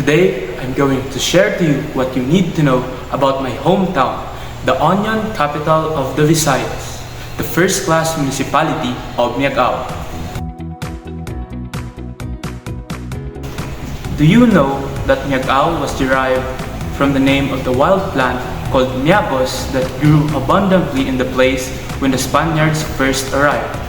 Today, I'm going to share to you what you need to know about my hometown, the onion capital of the Visayas, the first-class municipality of Miagao. Do you know that Miagao was derived from the name of the wild plant called Miagos that grew abundantly in the place when the Spaniards first arrived?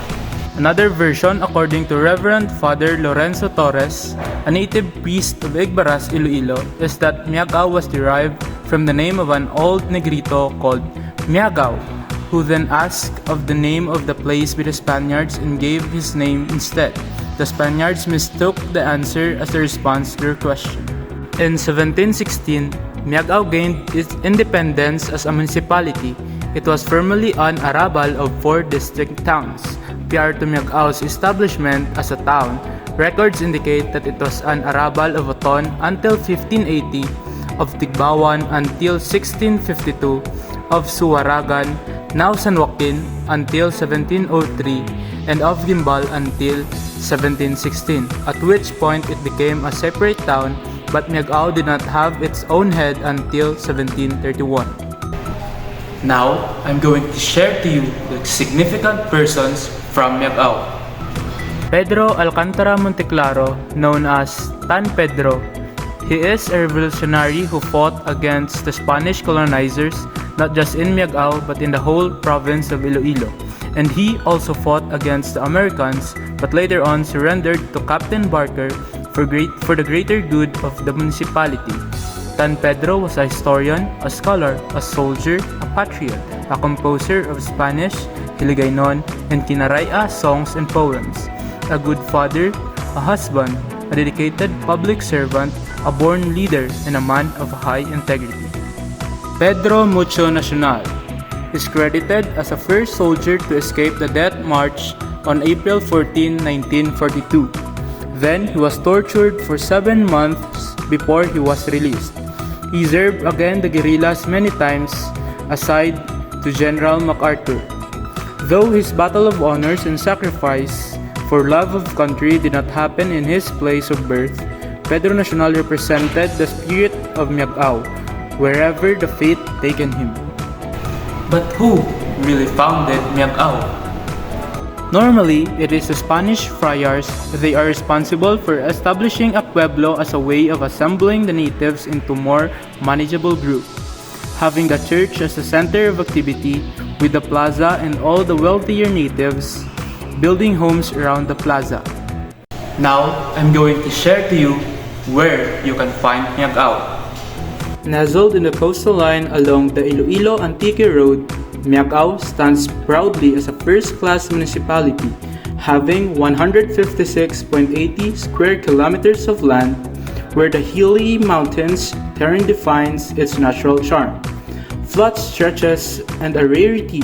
Another version, according to Reverend Father Lorenzo Torres, a native priest of Igbaras, Iloilo, is that Miagao was derived from the name of an old negrito called Miagao, who then asked of the name of the place with the Spaniards and gave his name instead. The Spaniards mistook the answer as a response to their question. In 1716, Miagao gained its independence as a municipality. It was formerly an arrabal of 4 distinct towns. Prior to Miagao's establishment as a town, records indicate that it was an arrabal of Oton until 1580, of Tigbawan until 1652, of Suwaragan, now San Joaquin, until 1703, and of Gimbal until 1716, at which point it became a separate town, but Miagao did not have its own head until 1731. Now, I'm going to share to you the significant persons from Miagao. Pedro Alcantara Monteclaro, known as Tan Pedro. He is a revolutionary who fought against the Spanish colonizers, not just in Miagao but in the whole province of Iloilo. And he also fought against the Americans, but later on surrendered to Captain Barker for the greater good of the municipality. Tan Pedro was a historian, a scholar, a soldier, a patriot, a composer of Spanish, Hiligaynon, and Kinaraya songs and poems, a good father, a husband, a dedicated public servant, a born leader, and a man of high integrity. Pedro Mucho Nacional is credited as a first soldier to escape the death march on April 14, 1942. Then he was tortured for 7 months before he was released. He served against the guerrillas many times, aside to General MacArthur. Though his battle of honors and sacrifice for love of country did not happen in his place of birth, Pedro Nacional represented the spirit of Miagao, wherever the fate taken him. But who really founded Miagao? Normally, it is the Spanish friars. They are responsible for establishing a pueblo as a way of assembling the natives into more manageable group, having the church as the center of activity, with the plaza and all the wealthier natives building homes around the plaza. Now, I'm going to share to you where you can find Miagao. Nestled in the coastal line along the Iloilo Antique Road, Miagao stands proudly as a first-class municipality, having 156.80 square kilometers of land, where the hilly mountains terrain defines its natural charm. Flat stretches and a rarity,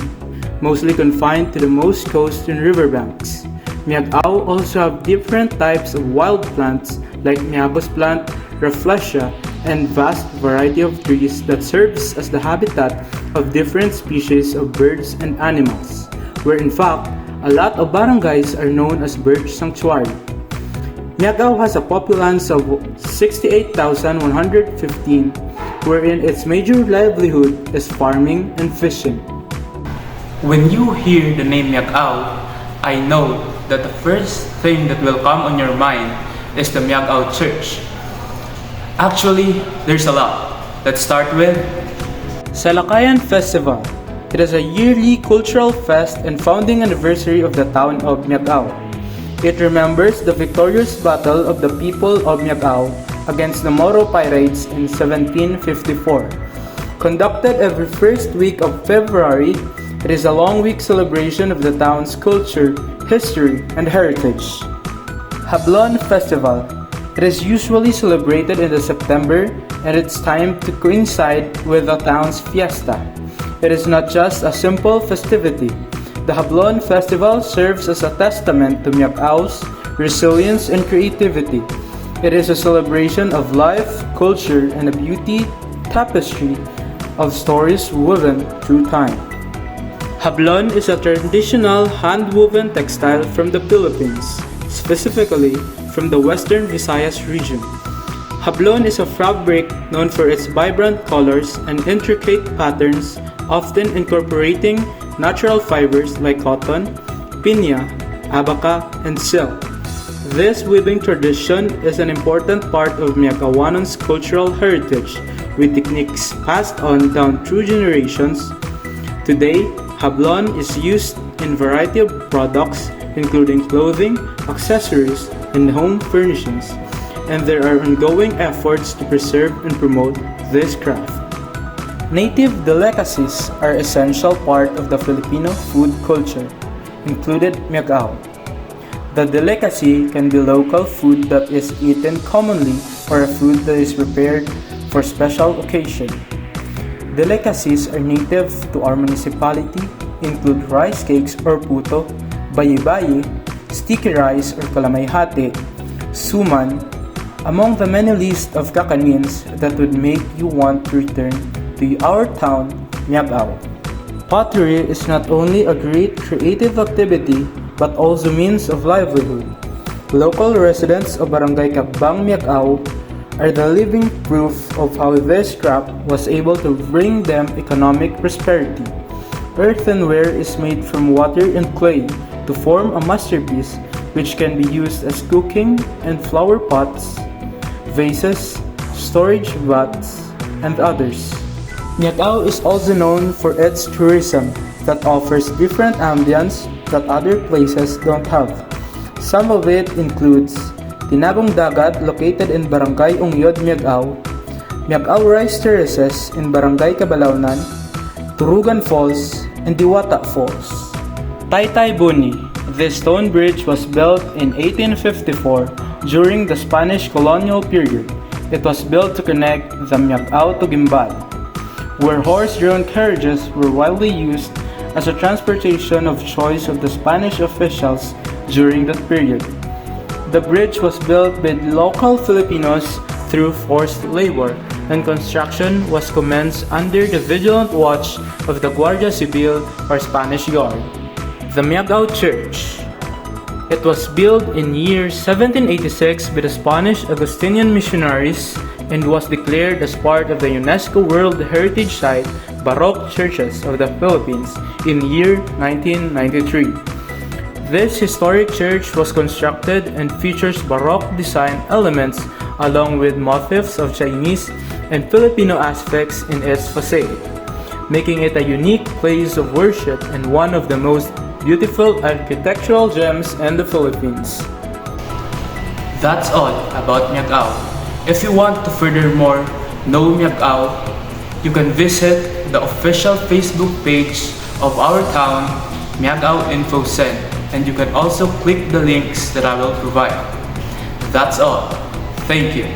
mostly confined to the most coast and riverbanks. Miagao also have different types of wild plants like Miagos plant, Rafflesia, and vast variety of trees that serves as the habitat of different species of birds and animals, where in fact, a lot of barangays are known as bird sanctuary. Miagao has a populace of 68,115, wherein its major livelihood is farming and fishing. When you hear the name Miagao, I know that the first thing that will come on your mind is the Miagao Church. Actually, there's a lot. Let's start with Salakayan Festival. It is a yearly cultural fest and founding anniversary of the town of Miagao. It remembers the victorious battle of the people of Miagao against the Moro pirates in 1754. Conducted every first week of February, it is a long-week celebration of the town's culture, history, and heritage. Hablon Festival. It is usually celebrated in September, and it's time to coincide with the town's fiesta. It is not just a simple festivity. The Hablon Festival serves as a testament to Miagao's resilience and creativity. It is a celebration of life, culture, and a beauty tapestry of stories woven through time. Hablon is a traditional hand-woven textile from the Philippines, specifically from the Western Visayas region. Hablon is a fabric known for its vibrant colors and intricate patterns, often incorporating natural fibers like cotton, piña, abaca, and silk. This weaving tradition is an important part of Miagawanon's cultural heritage, with techniques passed on down through generations. Today, hablon is used in a variety of products, including clothing, accessories, and home furnishings, and there are ongoing efforts to preserve and promote this craft. Native delicacies are an essential part of the Filipino food culture, included Miagao. The delicacy can be local food that is eaten commonly or a food that is prepared for special occasion. Delicacies are native to our municipality, include rice cakes or puto, bayi-bayi, sticky rice or kalamay-hati, suman, among the many list of kakanins that would make you want to return to our town, Miagao. Pottery is not only a great creative activity but also means of livelihood. Local residents of Barangay Kakbang, Miagao are the living proof of how this craft was able to bring them economic prosperity. Earthenware is made from water and clay to form a masterpiece which can be used as cooking and flower pots, vases, storage vats, and others. Miagao is also known for its tourism that offers different ambience that other places don't have. Some of it includes Tinabong Dagat located in Barangay Ungyod, Miagao, Miagao Rice Terraces in Barangay Cabalaunan, Turugan Falls, and Diwata Falls. Taytay Buni. This stone bridge was built in 1854 during the Spanish colonial period. It was built to connect the Miagao to Gimbal, where horse-drawn carriages were widely used as a transportation of choice of the Spanish officials during that period. The bridge was built by local Filipinos through forced labor, and construction was commenced under the vigilant watch of the Guardia Civil or Spanish Guard. The Miagao Church. It was built in year 1786 by the Spanish Augustinian missionaries and was declared as part of the UNESCO World Heritage Site Baroque Churches of the Philippines in year 1993. This historic church was constructed and features Baroque design elements along with motifs of Chinese and Filipino aspects in its facade, making it a unique place of worship and one of the most beautiful architectural gems in the Philippines. That's all about Miagao. If you want to furthermore know Miagao, you can visit the official Facebook page of our town, Miagao Info Cen, and you can also click the links that I will provide. That's all. Thank you.